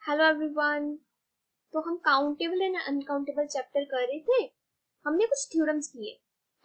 Hello everyone. तो हम countable and uncountable chapter कर रहे थे। हमने कुछ थ्योरम्स किए।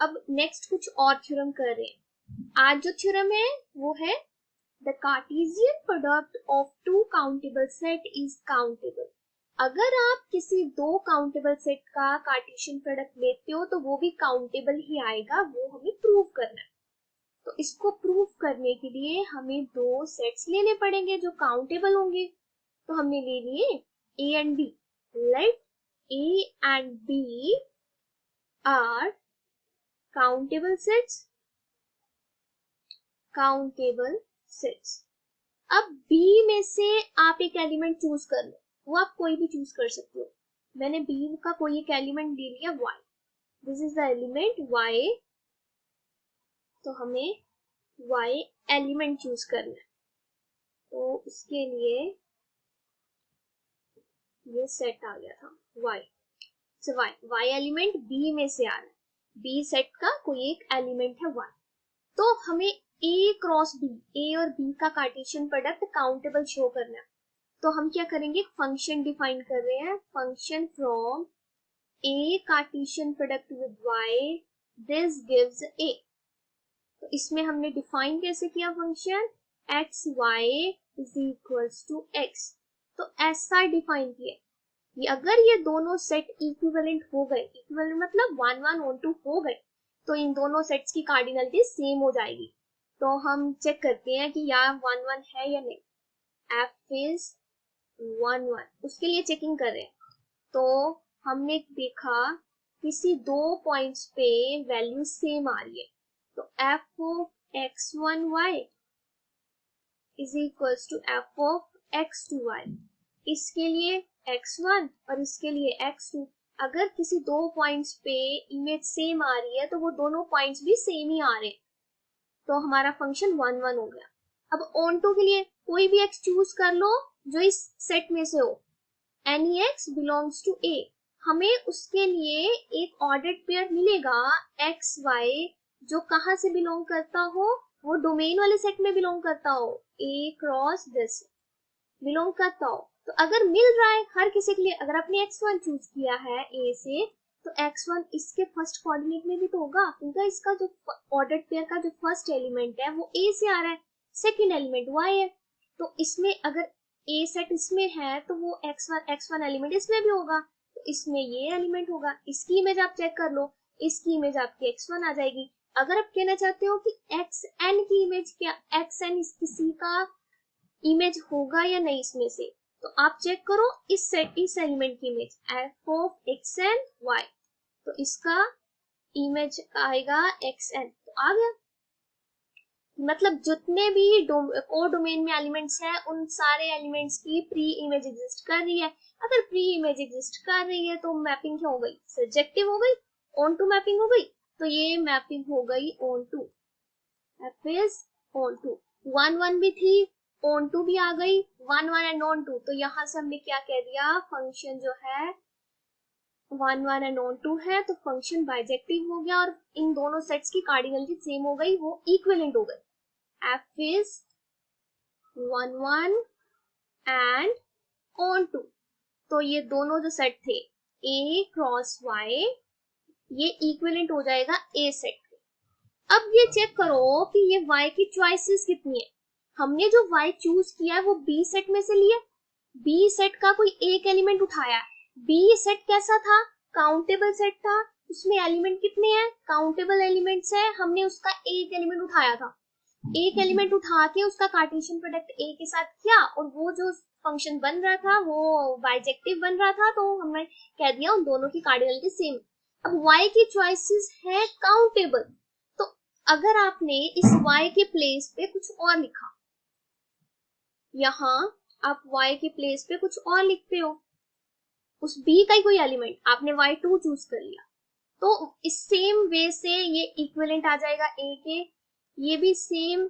अब नेक्स्ट कुछ और थ्योरम कर रहे हैं। आज जो थ्योरम है वो है the Cartesian product of two countable set is countable. अगर आप किसी दो काउंटेबल सेट का कार्टेशियन प्रोडक्ट लेते हो तो वो भी काउंटेबल ही आएगा, वो हमें प्रूव करना है। तो इसको प्रूव करने के लिए हमें दो सेट्स लेने पड़ेंगे जो काउंटेबल होंगे। तो हमने ले लिए A and B. Let A and B are countable sets. Countable sets. अब B में से आप एक एलिमेंट चूज कर लो, वो आप कोई भी चूज कर सकते हो। मैंने B का कोई एक एलिमेंट ले लिया Y. This is the element Y. तो हमें Y एलिमेंट चूज करना है। तो उसके लिए ये सेट आ गया था Y. So y element B में से आ रहा है। B सेट का कोई एक एलिमेंट है Y। तो हमें A क्रॉस B, A और B का कार्टेशियन प्रोडक्ट काउंटेबल शो करना है। तो हम क्या करेंगे, फंक्शन डिफाइन कर रहे हैं। Function from A Cartesian product with Y, this gives A। तो इसमें हमने डिफाइन कैसे किया function, x y is equals to x. तो ऐसा डिफाइन किया। ये अगर ये दोनों सेट इक्विवेलेंट हो गए, इक्विवेलेंट मतलब 1 1 1 2 हो गए, तो इन दोनों सेट्स की कार्डिनलिटी सेम हो जाएगी। तो हम चेक करते हैं कि यहाँ 1 1 है या नहीं। f इज 1 1, उसके लिए चेकिंग कर रहे हैं। तो हमने देखा किसी दो पॉइंट्स पे वैल्यू सेम आ रही है। तो f of x1y is equals to f of x2y। इसके लिए x1 और इसके लिए x2। अगर किसी दो पॉइंट्स पे इमेज सेम आ रही है तो वो दोनों पॉइंट्स भी सेम ही आ रहे हैं। तो हमारा फंक्शन 1 1 हो गया। अब ऑन टू के लिए कोई भी x चूज कर लो जो इस सेट में से हो। Any x belongs to a। हमें उसके लिए एक ऑर्डर्ड पेयर मिलेगा x y जो कहां से बिलोंग करता हो, वो डोमेन वाले सेट में बिलोंग करता हो, a क्रॉस दिस बिलोंग करता हो। तो अगर मिल रहा है हर किसी के लिए, अगर आपने x1 चूज किया है a से, तो x1 इसके फर्स्ट कोऑर्डिनेट में भी तो होगा, क्योंकि इसका जो ऑर्डर्ड पेयर का जो फर्स्ट एलिमेंट है वो a से आ रहा है, सेकंड एलिमेंट y है। तो इसमें अगर a सेट इसमें है तो वो x1 एलिमेंट इसमें भी होगा, तो इसमें ये एलिमेंट होगा। इसकी इमेज आप चेक कर लो, इसकी इमेज आपकी x1 आ जाएगी। अगर आप कहना चाहते हो कि xn की इमेज क्या, xn किसी का इमेज होगा या नहीं इसमें से, तो आप चेक करो इस एलिमेंट की image f of x and y। तो इसका इमेज आएगा xn। तो आ गया, मतलब जितने भी को डोमेन में एलिमेंट्स हैं उन सारे एलिमेंट्स की प्री इमेज एग्जिस्ट कर रही है। अगर प्री इमेज एग्जिस्ट कर रही है तो मैपिंग क्या हो गई, सब्जेक्टिव हो गई, ऑन टू मैपिंग हो गई। तो ये मैपिंग हो गई onto, f is onto. 1 1 भी थी, ऑन टू भी आ गई, 1 1 एंड ऑन टू। तो यहां से हमने क्या कह दिया, फंक्शन जो है 1 1 एंड ऑन टू है, तो फंक्शन बाइजेक्टिव हो गया और इन दोनों सेट्स की कार्डिनलिटी सेम हो गई, वो इक्विवेलेंट हो गई। f is 1 1 and onto. तो ये दोनों जो सेट थे a क्रॉस y, ये इक्विवेलेंट हो जाएगा a सेट। अब ये चेक करो कि ये y की चॉइसेस कितनी है। हमने जो y चूज किया है वो b सेट में से लिया, b सेट का कोई एक एलिमेंट उठाया। b सेट कैसा था, काउंटेबल सेट था। उसमें एलिमेंट कितने हैं, काउंटेबल एलिमेंट्स है। हमने उसका एक एलिमेंट उठाया था, एक एलिमेंट उठा के उसका कार्टेशियन प्रोडक्ट a के साथ किया, और वो जो फंक्शन बन रहा था वो बाइजेक्टिव बन रहा था, तो हमने कह दिया उन दोनों की कार्डिनलिटी सेम। अब y की चॉइसेस है काउंटेबल, तो अगर आपने इस y के प्लेस पे कुछ और लिखा, यहां आप y के प्लेस पे कुछ और लिखते हो, उस b का ही कोई एलिमेंट, आपने y2 चूज कर लिया, तो इस सेम वे से ये इक्विवेलेंट आ जाएगा a के। ये भी सेम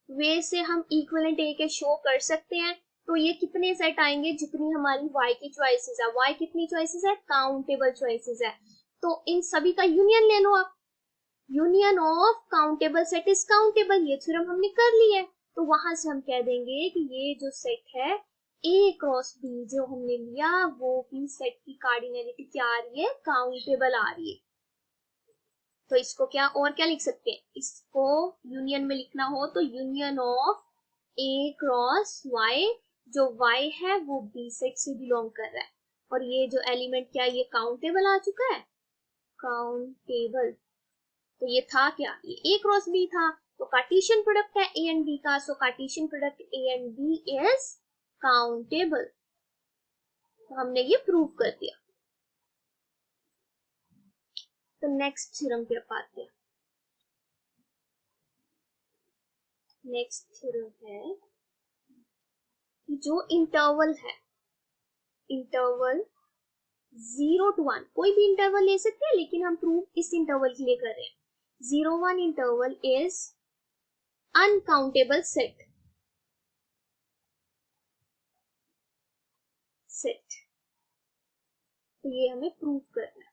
वे से हम इक्विवेलेंट a के शो कर सकते हैं। तो ये कितने सेट आएंगे, जितनी हमारी y की चॉइसेस है। y कितनी चॉइसेस है, काउंटेबल चॉइसेस है। तो इन सभी का यूनियन ले लो आप, union of countable set is countable. ये थ्योरम हमने कर ली है, तो वहां से हम कह देंगे कि ये जो सेट है ए क्रॉस बी जो हमने लिया वो भी सेट की कार्डिनलिटी क्या आ रही है, काउंटेबल आ रही है। तो इसको क्या और क्या लिख सकते हैं, इसको यूनियन में लिखना हो तो union of A cross Y, जो वाई है वो बी सेट से बिलोंग कर रहा है, और ये जो एलिमेंट क्या है ये काउंटेबल आ चुका है, काउंटेबल। तो ये था क्या, ये ए क्रॉस बी था, तो कार्टेशियन प्रोडक्ट है ए एंड बी का, so Cartesian product A and B is countable. तो हमने ये प्रूव कर दिया। तो नेक्स्ट थ्योरम पे अब आते हैं। नेक्स्ट थ्योरम है कि जो इंटरवल है, इंटरवल 0 to 1, कोई भी इंटरवल ले सकते हैं लेकिन हम प्रूव इस इंटरवल के लिए कर रहे हैं। 0-1 interval is uncountable set, set. तो ये हमें प्रूव करना है।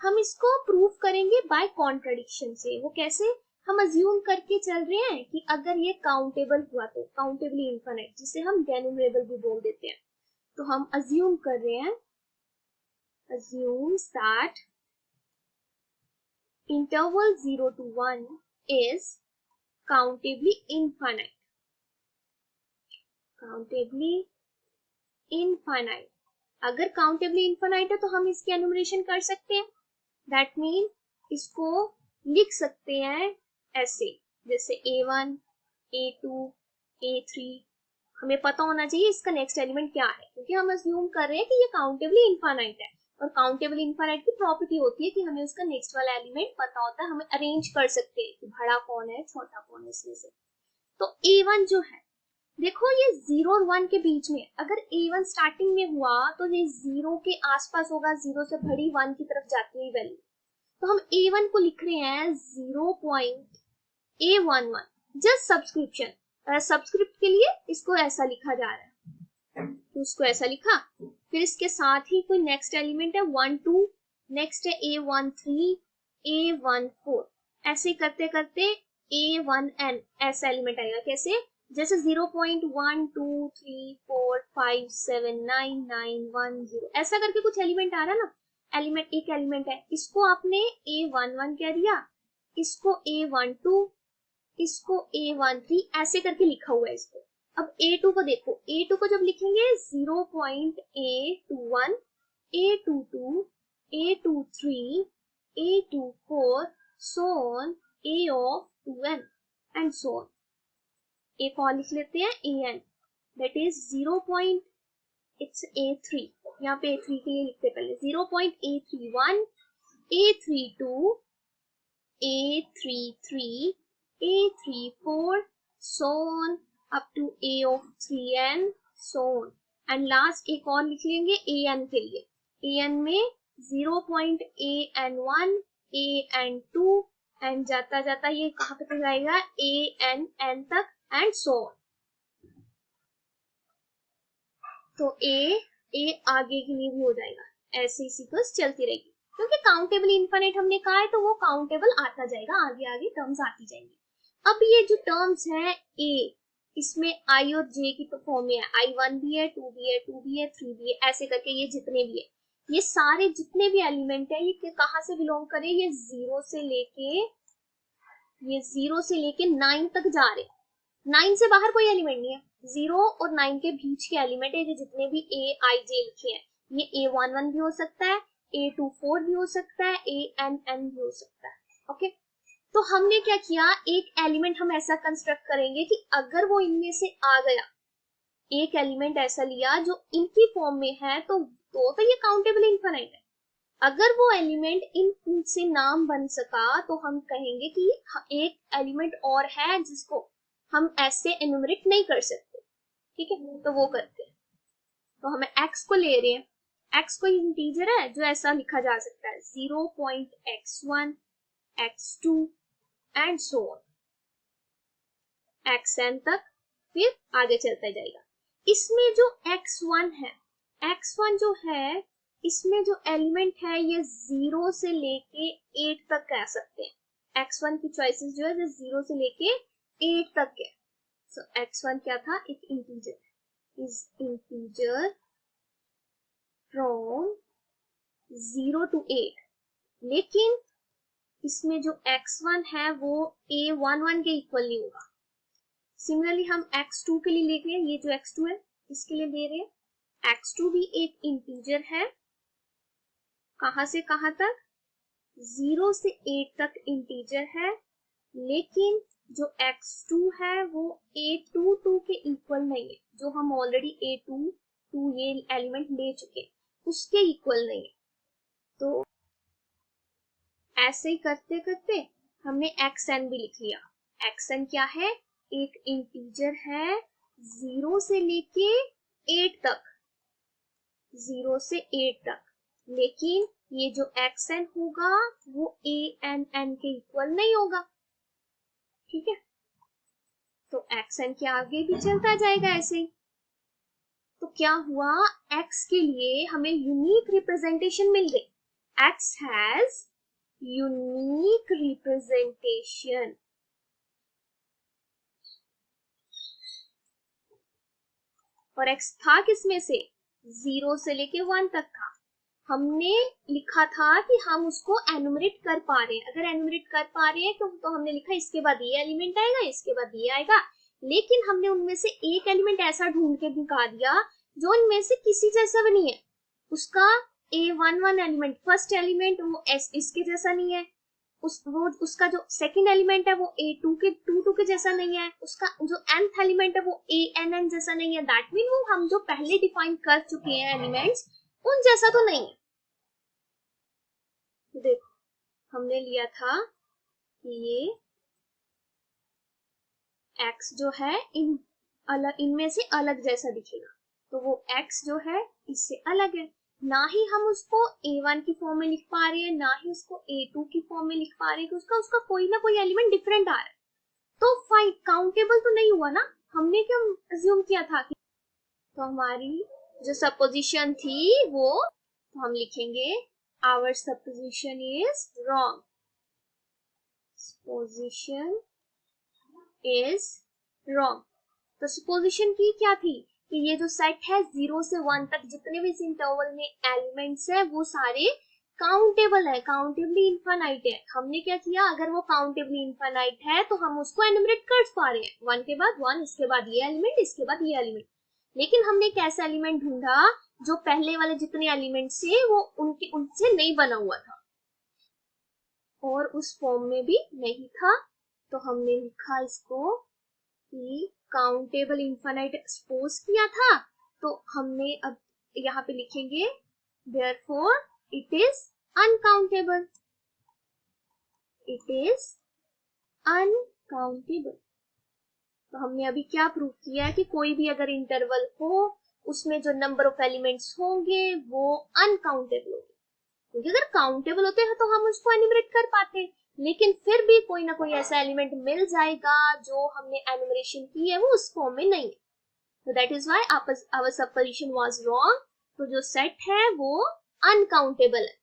हम इसको प्रूव करेंगे बाय कॉन्ट्रडिक्शन से। वो कैसे, हम अज्यूम करके चल रहे हैं कि अगर ये काउंटेबल हुआ तो काउंटेबली इनफिनिट, जिसे हम डेनुमरेबल भी बोल देते हैं। तो हम अज्यूम कर रहे हैं, assumes that interval 0 to 1 is countably infinite, countably infinite। अगर काउंटेबली इनफाइनाइट है तो हम इसकी एनुमरेशन कर सकते हैं, दैट मीन इसको लिख सकते हैं ऐसे, जैसे a1, a2, a3। हमें पता होना चाहिए इसका नेक्स्ट एलिमेंट क्या है, क्योंकि हम अज्यूम कर रहे हैं कि ये काउंटेबली इनफाइनाइट है, और काउंटेबल इनफाइनाइट की प्रॉपर्टी होती है कि हमें उसका नेक्स्ट वाला एलिमेंट पता होता है, हमें अरेंज कर सकते हैं कि बड़ा कौन है छोटा कौन है इसमें से। तो a1 जो है, देखो ये 0 और 1 के बीच में, अगर a1 स्टार्टिंग में हुआ तो ये 0 के आसपास होगा, 0 से बड़ी 1 की तरफ जाती हुई वैल्यू। तो हम a1 को लिख रहे हैं 0.a11, जस्ट सब्सक्रिप्शन, सब्सक्रिप्ट के लिए इसको ऐसा लिखा जा रहा है, तो उसको ऐसा लिखा। फिर इसके साथ ही कोई नेक्स्ट एलिमेंट है 1 2, नेक्स्ट है a13, a14, ऐसे करते करते a1n ऐसा एलिमेंट आएगा। कैसे, जैसे 0.123457991 ऐसा करके कुछ एलिमेंट आ रहा है ना, एलिमेंट एक एलिमेंट है, इसको आपने a11 कह दिया, इसको a12, इसको a13 ऐसे करके लिखा हुआ है इसको। अब a2 को देखो, a2 को जब लिखेंगे 0.a21, a22, a23, a24, so on, a of 2n and so on। एक और लिख लेते हैं an, that is 0. it's a3, यहाँ पे a3 के लिए लिखते पहले 0.a31, a32, a33, a34, so on up to a of 3n, so on, and last एक और लिख लेंगे an के लिए। an में 0.an1, an2, and जाता जाता ये कहाँ पे जाएगा an तक, and so on। तो a आगे के लिए भी हो जाएगा, ऐसे सीक्वेंस चलती रहेगी, क्योंकि काउंटेबल इनफिनिट हमने कहा है तो वो काउंटेबल आता जाएगा, आगे आगे टर्म्स आती जाएंगी। अब ये जो टर्म्स है a, इसमें i और j की तो फॉर्म में है, i1 भी है, 2 भी है, 2 भी है, 3 भी है, ऐसे करके ये जितने भी है, ये सारे जितने भी एलिमेंट है ये कहाँ से बिलोंग करे, ये 0 से लेके 9 तक जा रहे। 9 से बाहर कोई एलिमेंट नहीं है, 0 और 9 के बीच के एलिमेंट है, जो जितने भी a i j लिखे हैं, ये a11 भी हो सकता है, a24 भी हो सकता है, ann भी हो सकता है। ओके, तो हमने क्या किया, एक एलिमेंट हम ऐसा कंस्ट्रक्ट करेंगे कि अगर वो इनमें से आ गया, एक एलिमेंट ऐसा लिया जो इनकी फॉर्म में है, तो ये काउंटेबल इनफिनिट है। अगर वो एलिमेंट इनसे नाम बन सका तो हम कहेंगे कि एक एलिमेंट और है जिसको हम ऐसे एनुमरेट नहीं कर सकते, ठीक है, तो वो करते हैं। तो हमें x को ले रहे हैं, x कोई इंटीजर है जो ऐसा लिखा जा सकता है 0.x1, x2 and so on, xn तक, फिर आगे चलता जाएगा। इसमें जो x1 है, x1 जो है, इसमें जो एलिमेंट है ये 0 से लेके 8 तक कह सकते हैं। x1 की चॉइसेस जो है 0 से लेके 8 तक है। सो x1 क्या था, एक integer, is integer from 0 to 8। लेकिन इसमें जो x1 है वो a11 के इक्वल नहीं होगा। सिमिलरली हम x2 के लिए ले रहे हैं, ये जो x2 है इसके लिए ले रहे हैं। x2 भी एक इंटीजर है, कहां से कहां तक, 0 से 8 तक इंटीजर है, लेकिन जो x2 है वो a22 के इक्वल नहीं है, जो हम ऑलरेडी a22 ये एलिमेंट ले चुके उसके इक्वल नहीं है। तो ऐसे ही करते करते हमने xn भी लिख लिया। xn क्या है, एक इंटीजर है 0 से लेके 8 तक, 0 से 8 तक, लेकिन ये जो xn होगा वो ann के इक्वल नहीं होगा। ठीक है, तो xn के आगे भी चलता जाएगा ऐसे ही। तो क्या हुआ, x के लिए हमें यूनिक रिप्रेजेंटेशन मिल गई। x has unique representation. और x था किसमें से, 0 से लेके 1 तक था। हमने लिखा था कि हम उसको एनुमरेट कर पा रहे हैं। अगर एनुमरेट कर पा रहे हैं तो हमने लिखा इसके बाद ये एलिमेंट आएगा, इसके बाद ये आएगा। लेकिन हमने उनमें से एक एलिमेंट ऐसा ढूंढ के दिखा दिया जो इनमें से किसी जैसा भी नहीं है। उसका a11 एलिमेंट, फर्स्ट एलिमेंट वो इसके जैसा नहीं है, उसका जो सेकंड एलिमेंट है वो a22 के जैसा नहीं है, उसका जो nth एलिमेंट है वो ann जैसा नहीं है। दैट मीन वो हम जो पहले डिफाइन कर चुके हैं एलिमेंट्स उन जैसा तो नहीं है। देखो हमने लिया था कि ये x जो है इनमें से अलग जैसा दिखेगा, तो वो x जो है इससे अलग है। ना ही हम उसको a1 की फॉर्म में लिख पा रहे हैं, ना ही उसको a2 की फॉर्म में लिख पा रहे हैं, कि उसका कोई ना कोई एलिमेंट डिफरेंट आ रहा है। तो फाइन, काउंटेबल तो नहीं हुआ ना। हमने क्या अज्यूम किया था कि, तो हमारी जो सपोजिशन थी वो, तो हम लिखेंगे our supposition is wrong. Supposition is wrong. तो सपोजिशन की क्या थी कि ये जो सेट है 0 से 1 तक जितने भी इस इंटरवल में एलिमेंट्स है वो सारे काउंटेबल है, काउंटेबली इनफाइनाइट है। हमने क्या किया, अगर वो काउंटेबली इनफाइनाइट है तो हम उसको एनुमरेट कर पा रहे हैं, 1 के बाद 1, इसके बाद ये एलिमेंट, इसके बाद ये एलिमेंट। लेकिन हमने एक ऐसा एलिमेंट ढूंढा जो पहले वाले जितने एलिमेंट से वो उनसे नहीं बना हुआ था और उस फॉर्म में भी नहीं था। तो हमने लिखा इसको कि काउंटेबल इनफाइनाइट सपोज किया था, तो हमने अब यहाँ पे लिखेंगे therefore it is uncountable, it is uncountable। तो हमने अभी क्या प्रूव किया है कि कोई भी अगर इंटरवल हो उसमें जो नंबर ऑफ एलिमेंट्स होंगे वो अनकाउंटेबल होंगे, क्योंकि अगर काउंटेबल होते हैं तो हम उसको एनुमरेट कर पाते, लेकिन फिर भी कोई ना कोई ऐसा एलिमेंट मिल जाएगा जो हमने एनुमरेशन की है वो उस फॉर्म में नहीं है। तो that is why our supposition was wrong. तो जो सेट है वो अनकाउंटेबल है।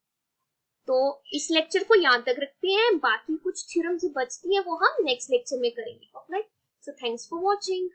तो इस लेक्चर को यहां तक रखते हैं, बाकी कुछ थ्योरम से बचती है वो हम नेक्स्ट लेक्चर में करेंगे। Alright, so thanks for watching.